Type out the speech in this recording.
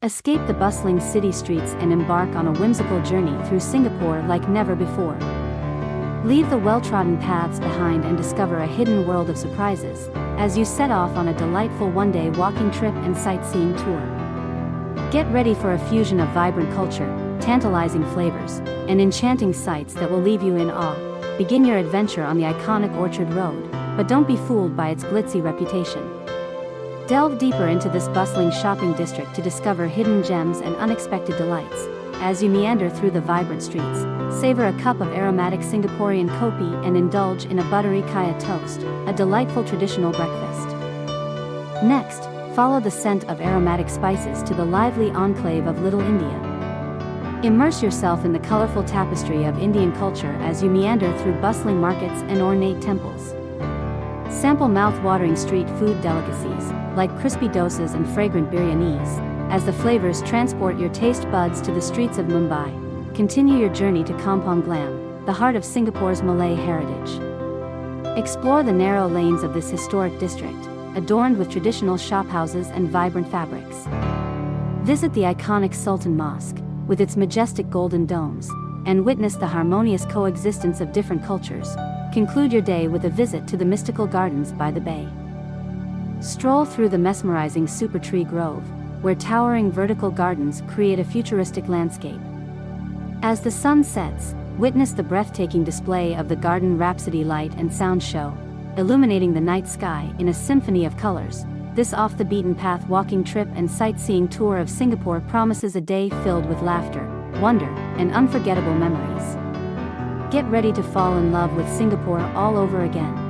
Escape the bustling city streets and embark on a whimsical journey through Singapore like never before. Leave the well-trodden paths behind and discover a hidden world of surprises as you set off on a delightful one-day walking trip and sightseeing tour. Get ready for a fusion of vibrant culture, tantalizing flavors, and enchanting sights that will leave you in awe. Begin your adventure on the iconic Orchard Road, but don't be fooled by its glitzy reputation. Delve deeper into this bustling shopping district to discover hidden gems and unexpected delights. As you meander through the vibrant streets, savor a cup of aromatic Singaporean kopi and indulge in a buttery kaya toast, a delightful traditional breakfast. Next, follow the scent of aromatic spices to the lively enclave of Little India. Immerse yourself in the colorful tapestry of Indian culture as you meander through bustling markets and ornate temples. Sample mouth-watering street food delicacies, like crispy dosas and fragrant biryanis, as the flavors transport your taste buds to the streets of Mumbai. Continue your journey to Kampong Glam, the heart of Singapore's Malay heritage. Explore the narrow lanes of this historic district, adorned with traditional shophouses and vibrant fabrics. Visit the iconic Sultan Mosque, with its majestic golden domes, and witness the harmonious coexistence of different cultures. Conclude your day with a visit to the mystical gardens by the bay. Stroll through the mesmerizing Super Tree Grove, where towering vertical gardens create a futuristic landscape. As the sun sets, witness the breathtaking display of the Garden Rhapsody light and sound show, illuminating the night sky in a symphony of colors. This off-the-beaten-path walking trip and sightseeing tour of Singapore promises a day filled with laughter, wonder, and unforgettable memories. Get ready to fall in love with Singapore all over again.